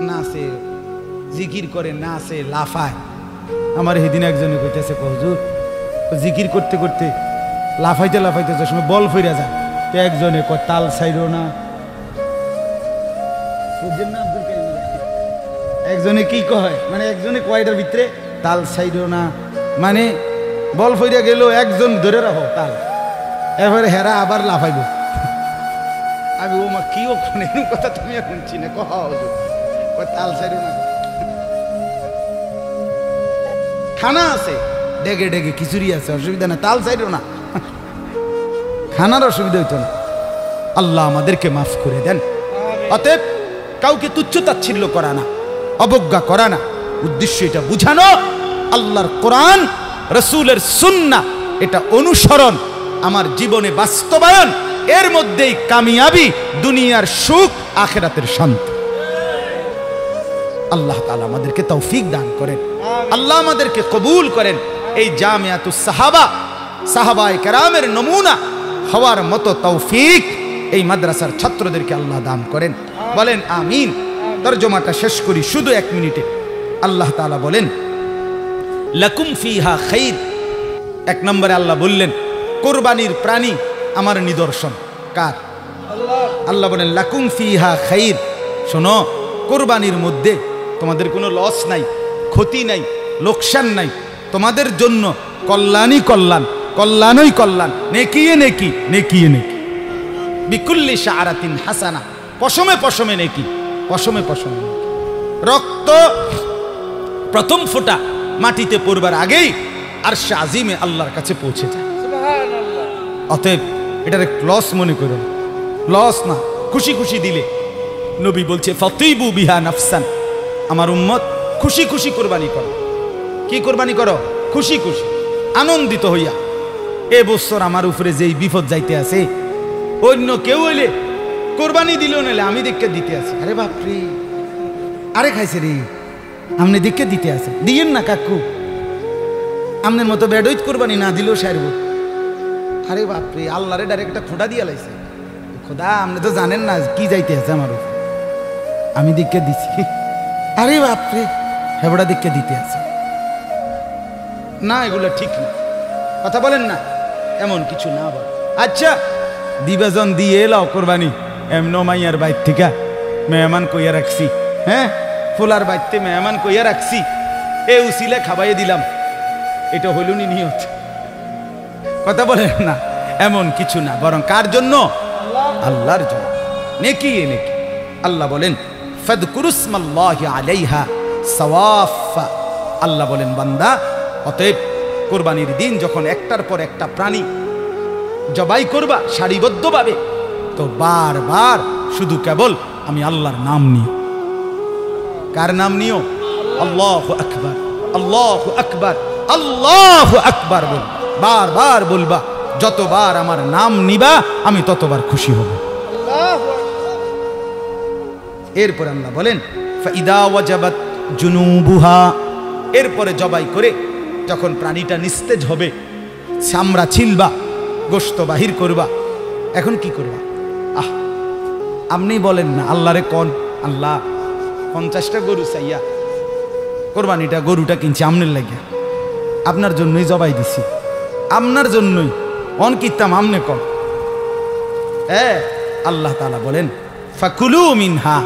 নাচে, জিকির করে, নাচে, লাফায়। আমার সেদিন একজনে কইতেছে, হুজুর জিকির করতে করতে লাফাইতে লাফাইতে যে সময় বল ফিরে যায়, তো একজনে কয় তাল ছাইরো না। বুঝছেন না আব্দুল কারিম? একজনে কি কয়, মানে একজনে কয়টার ভিতরে তাল ছাইরো না, মানে বল ফিরে গেল, একজন ধরে রাখো তাল, এবারে হেরা আবার লাফাইব। আমি ও মা কি ওখানে কথা তুমি আর শুনছি না, কহ তাল ছাইরো না। খানা আছে ডেগে ডেগে, খিচুড়ি আছে, অসুবিধা না, তাল ছাইরো না, খানার অসুবিধা হইতো না। আল্লাহ আমাদেরকে মাফ করে দেন। অতএব কাউকে তুচ্ছ তাচ্ছিল্য করা না, অবজ্ঞা করা না, উদ্দেশ্য এটা বুঝানো আল্লাহর কোরআন রাসূলের সুন্নাহ এটা অনুসরণ, আমার জীবনে বাস্তবায়ন, এর মধ্যেই কামিয়াবি, দুনিয়ার সুখ, আখিরাতের শান্তি। আল্লাহ তাআলা আমাদেরকে তৌফিক দান করেন, আল্লাহ আমাদেরকে কবুল করেন। এই জামিয়াতুস সাহাবা, সাহাবায়ে কেরামের নমুনা হওয়ার মতো তৌফিক এই মাদ্রাসার ছাত্রদেরকে আল্লাহ দান করেন। বলেন আমিন। তরজমাটা শেষ করি শুধু 1 মিনিটে। আল্লাহ তাআলা বলেন লাকুম ফিহা খাইর। 1 নম্বরে আল্লাহ বললেন কুরবানির প্রাণী আমার নিদর্শন। কার? আল্লাহ বলেন লাকুম ফিহা খাইর। শোনো, কুরবানির মধ্যে তোমাদের কোনো লস নাই, ক্ষতি নাই, লোকসান নাই, তোমাদের জন্য কল্যাণই কল্যাণ, কল্যাণই কল্যাণ, নেকিয়ে নেকি, নেকিয়ে নেকি, বিকুল্লি শাআরাতিন হাসানা, পশমে পশমে নেকি, পশমে পশমে নেকি। রক্ত প্রথম ফোঁটা মাটিতে পড়বার আগেই আরশে আজিমে আল্লাহর কাছে পৌঁছে যায়। সুবহানাল্লাহ। অতএব এটার লস মনে করো, লস না, খুশি খুশি দিলে। নবী বলছে ফাতিবু বিহা নাফসান, আমার উম্মত খুশি খুশি কোরবানি করো। কি কোরবানি করো? খুশি খুশি, আনন্দিত হইয়া। এ বছর আমার উপরে যেই বিপদ যাইতে আছে, অন্য কেউ হইলে কোরবানি দিল নাহলে আমি দেখে দিতে আছে। আরে বাপরে, আরে খাইছে রে, আপনি দেখে দিতে আছে, দিয়েন না কাকু, আপনার মতো বেডইত কোরবানি না দিলেও সারব। আরে বাপরে, আল্লাহরে ডাইরেক্ট একটা খোঁটা দিয়া লাইছে। খোদা আপনি তো জানেন না কি যাইতে আছে আমার উপর, আমি দেখে দিছি। আরে বাপরে, হেবড়া দেখে দিতে আছে না, এগুলো ঠিক না, কথা বলেন না, এমন কিছু না বল। আচ্ছা দিবাজন দিয়ে এলাও কোরবানি, এমন মাইয়ার বাইর থেকে মেহমান কইয়া রাখছি, হ্যাঁ ফুলার বাইতে মেহমান কইয়া রাখছি, এ উসিলে খাবাইয়ে দিলাম, এটা হইল নি নিয়ত? কথা বলেন না, এমন কিছু না, বরং কার জন্য? আল্লাহর জন্য। নেকি এ নেকি। আল্লাহ বলেন ফাযকুরুসমাল্লাহি আলাইহা সাওয়াফা, আল্লাহ বলেন বান্দা অতএব কোরবানির দিন যখন একটার পর একটা প্রাণী জবাই করবা সারিবদ্ধভাবে, তো বারবার শুধু কেবল আমি আল্লাহর নাম নিও। কার নাম নিও? আল্লাহু আকবার, আল্লাহু আকবার, আল্লাহু আকবার বল, বারবার বলবা। যতবার আমার নাম নিবা আমি ততবার খুশি হব। এরপরে আল্লাহ বলেন ফাইদা ওয়াজাবাত জুনুবুহা, এরপরে জবাই করে যখন প্রাণীটা নিস্তেজ হবে, চামড়া ছিলবা, গোশত বাহির করবা, এখন কি করবা? আপনি বলেন না আল্লাহরে কোন আল্লাহ 50টা গরু চাইয়া কোরবানিটা গরুটা কিনছি আমনের লাগিয়া, আপনার জন্যই জবাই দিছি, আপনার জন্যই অন কিতাম আমনে কর। আল্লাহ তাআলা বলেন ফাকুলু মিনহা,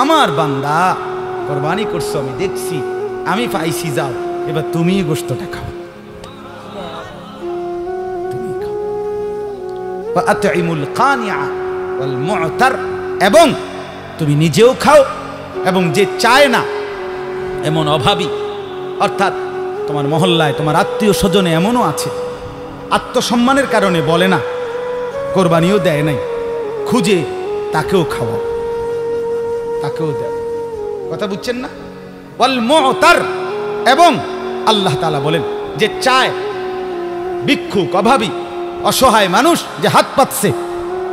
আমার বান্দা কোরবানি করছো আমি দেখছি, আমি পাইছি, যাও এবার তুমি গোশতটা খাও, তুমি খাও। ওয়া আতইমুল কানিআ ওয়াল মু'তার, এবং তুমি নিজেও খাও এবং যে চায় না এমন অভাবী, অর্থাৎ তোমার মহল্লায় তোমার আত্মীয় স্বজনে এমনও আছে আত্মসম্মানের কারণে বলে না, কোরবানিও দেয় নাই, খুঁজে তাকেও খাওয়াও, তাকেও দেয়। কথা বুঝছেন না? ওয়াল মু'তার, এবং আল্লাহ তাআলা বলেন যে চায়, ভিক্ষুক, অভাবী, অসহায় মানুষ যে হাত পাতছে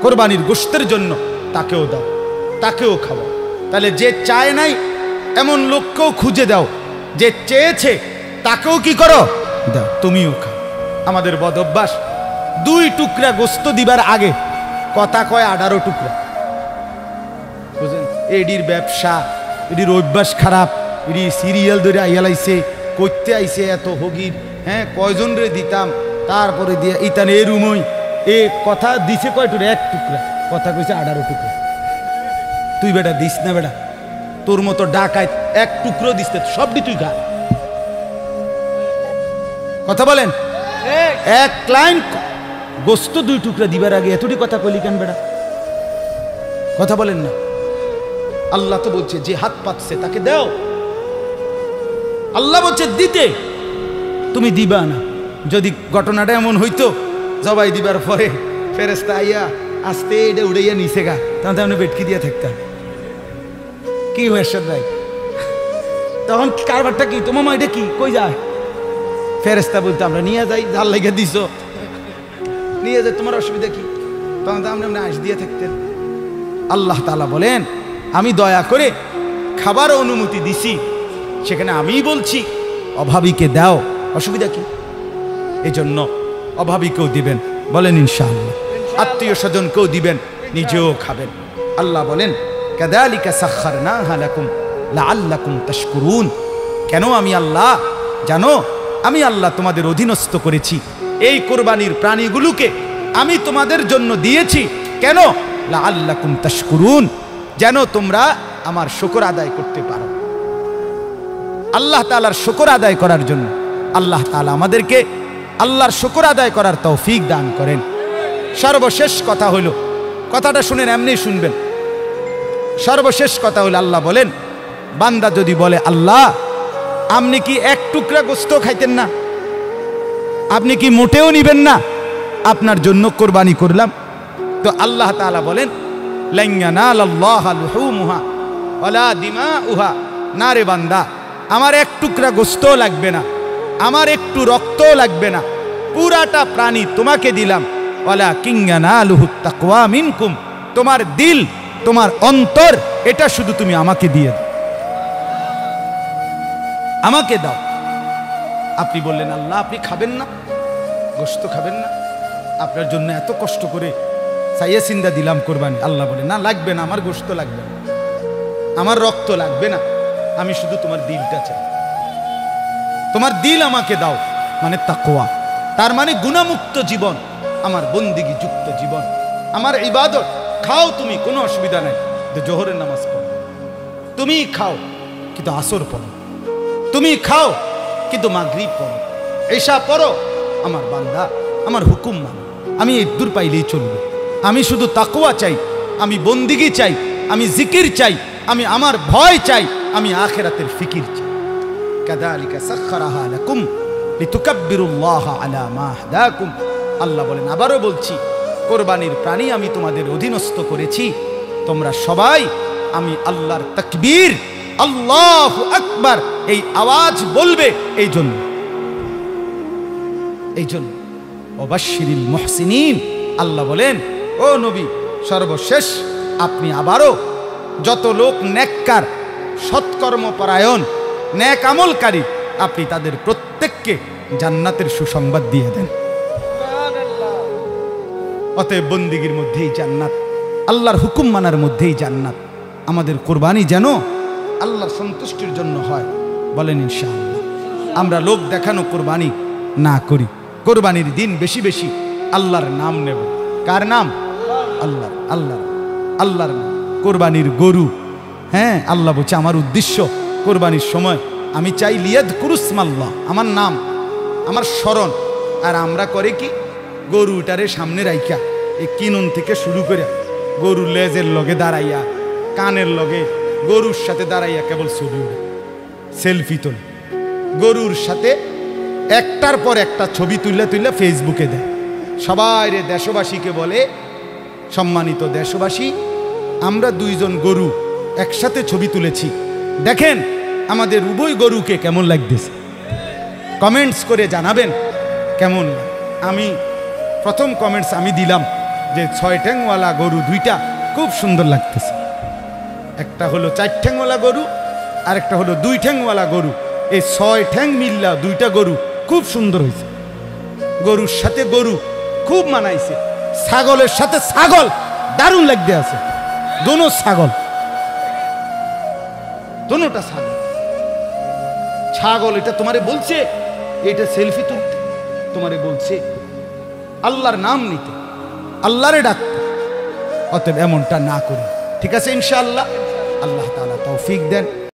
কোরবানির গোশতের জন্য, তাকেও দাও, তাকেও খাওয়াও। তাহলে যে চায় নাই এমন লোককেও খুঁজে দাও, যে চেয়েছে তাকেও কি করো? দাও, তুমিও খাও। আমাদের বদ অভ্যাস 2 টুকরা গোশত দিবার আগে কথা কয় 18 টুকরা। বুঝলেন? এডির ব্যবসা, এডির অভ্যাস খারাপ, এডি সিরিয়াল ধরে আইয়ালাইছে, করতে আইছে এত হগির, হ্যাঁ কয়জন রে দিতাম, তারপরে দিয়া ইতান এ রুমই এ কথা দিছে কয় টুকরা? 1 টুকরা, কথা কইছে 18 টুকরা। তুই বেটা দিস না বেটা, তোর মতো ডাকায় 1 টুকরো দিস, সবটি তুই খা। কথা বলেন? 1 লাইন গোস্ত 2 টুকরা দিবার আগে এতটি কথা কইলি কেন বেটা? কথা বলেন না? আল্লাহ তো বলছে যে হাত পাচ্ছে তাকে দাও, আল্লাহ বলছে দিতে, তুমি দিবা না। যদি ঘটনাটা এমন হইতো জবাই দিবার পরে ফেরেশতা আইয়া আস্তে এটা উড়াইয়া নিচে গা, তাহলে আপনি বেটকি দিয়ে থাকতাম। কি হয়েছে ভাই? তখন কারবারটা কি? তোমার মা এটা কি কই যায়? ফেরেশতা বলতে আমরা নিয়ে যাই, জাল লেগে দিছ, নিয়ে যাই, তোমার অসুবিধা কি? তখন তো আপনি আইস দিয়ে থাকতেন। আল্লাহ তাআলা বলেন আমি দয়া করে খাবার অনুমতি দিছি, সেখানে আমি বলছি অভাবীকে দাও, অসুবিধা কি? এই জন্য অভাবীকেও দিবেন, বলেন ইনশাআল্লাহ। আত্মীয় স্বজনকেও দিবেন, নিজেও খাবেন। আল্লাহ বলেন কাযালিকা সাখখারনাহা লাকুম লাআল্লাকুম তাশকুরুন, কেন আমি আল্লাহ জানো, আমি আল্লাহ তোমাদের অধীনস্থ করেছি, এই কোরবানির প্রাণীগুলোকে আমি তোমাদের জন্য দিয়েছি, কেন? লাআল্লাকুম তাশকুরুন, যেন তোমরা আমার শুকর আদায় করতে পারো। আল্লাহ তাআলার শুকর আদায় করার জন্য আল্লাহ তাআলা আমাদেরকে আল্লাহর শুকর আদায় করার তৌফিক দান করেন। সর্বশেষ কথা হলো, কথাটা শুনেন, এমনি শুনবেন, সর্বশেষ কথা হলো আল্লাহ বলেন বান্দা যদি বলে আল্লাহ আপনি কি 1 টুকরা গোশত খাইতেন না, আপনি কি মোটেও নিবেন না, আপনার জন্য কোরবানি করলাম, তো আল্লাহ তাআলা বলেন লান ইয়ানালাল্লাহা লুহুমুহা ওয়ালা দিমাউহা, না রে বান্দা আমার 1 টুকরা গোশত লাগবে না, আমার একটু রক্তও লাগবে না, পুরাটা প্রাণী তোমাকে দিলাম, ওয়ালাকিন ইয়ানালুহুত তাকওয়া মিনকুম, তোমার দিল, তোমার অন্তর, এটা শুধু তুমি আমাকে দিয়ে দাও, আমাকে দাও। আপনি বললেন আল্লাহ আপনি খাবেন না, গোশত খাবেন না, আপনার জন্য এত কষ্ট করে সাইয়া সিন্দা দিলাম কোরবানি। আল্লাহ বলে না লাগবে না, আমার গোশত লাগবে না, আমার রক্ত লাগবে না, আমি শুধু তোমার দিলটা চাই, তোমার দিল আমাকে দাও, মানে তাকওয়া, তার মানে গুনাহমুক্ত জীবন, আমার বন্দিগি যুক্ত জীবন, আমার ইবাদত। খাও তুমি, কোনো অসুবিধা নাই, জোহরের নামাজ পড়ো, তুমি খাও কিন্তু আসর পড়ো, তুমি খাও কিন্তু মাগরিব পড়ো, এশা পড়ো, আমার বান্দা আমার হুকুম মানো, আমি এই দূর পাইলেই চলবে, আমি শুধু তাকওয়া চাই, আমি বন্দিগি চাই, আমি জিকির চাই, আমি আমার ভয় চাই, আমি আখিরাতের ফিকির চাই। কাযালিকা সাখখারাহা লাকুম লিতুকাব্বিরুল্লাহা আলা মা হাদাকুম। আল্লাহ বলেন, আবারও বলছি, কোরবানির প্রাণী আমি তোমাদের অধীনস্থ করেছি, তোমরা সবাই আমি আল্লাহর তাকবীর, আল্লাহু আকবার এই আওয়াজ বলবে। এই জন্য ওয়াবাশশিরিল মুহসিনিন। আল্লাহ বলেন, ও নবী, সর্বশেষ আপনি আবারও যত লোক নেককার, সৎকর্মপরায়ণ, নেক আমলকারী, আপনি তাদের প্রত্যেককে জান্নাতের সুসংবাদ দিয়ে দেন। অতএব বন্দিগির মধ্যেই জান্নাত, আল্লাহর হুকুম মানার মধ্যেই জান্নাত। আমাদের কোরবানি যেন আল্লাহর সন্তুষ্টির জন্য হয়, বলেন ইনশাআল্লাহ। আমরা লোক দেখানো কোরবানি না করি, কোরবানির দিন বেশি বেশি আল্লাহর নাম নেব। কার নাম? আল্লাহর নাম। কোরবানির গরু, হ্যাঁ, আল্লাহ বলছে আমার উদ্দেশ্য কোরবানির সময় আমি চাই লিয়াযকুরুসমাল্লাহ, আমার নাম, আমার স্মরণ। আর আমরা করে কি, গরুটারে সামনে রাইখা এই কিনুন থেকে শুরু করে গরুর লেজের লগে দাঁড়াইয়া, কানের লগে গরুর সাথে দাঁড়াইয়া কেবল ছবি উঠে, সেলফি তোলে, গরুর সাথে একটার পর একটা ছবি তুলে ফেসবুকে দেয়। সবাই রে দেশবাসীকে বলে, সম্মানিত দেশবাসী, আমরা দুইজন গরু একসাথে ছবি তুলেছি, দেখেন আমাদের উভয় গরুকে কেমন লাগতেছে, কমেন্টস করে জানাবেন কেমন। আমি প্রথম কমেন্টস আমি দিলাম যে 6 ঠ্যাংওয়ালা গরু দুইটা খুব সুন্দর লাগতেছে। একটা হলো 4 ঠ্যাংওয়ালা গরু, আর একটা হলো 2 ঠ্যাংওয়ালা গরু। এই 6 ঠ্যাং মিল্লা দুইটা গরু খুব সুন্দর হয়েছে, গরুর সাথে গরু খুব মানাইছে, ছাগলের সাথে ছাগল দারুণ লাগতে আছে। দোনো ছাগল, দোনোটা ছাগল। এটা তোমারে বলছে, এটা সেলফি তুলতে তোমারে বলছে, আল্লাহর নাম নিতে, আল্লাহরে ডাকতে। অতএব এমনটা না করি, ঠিক আছে ইনশাআল্লাহ। আল্লাহ তাআলা তৌফিক দেন।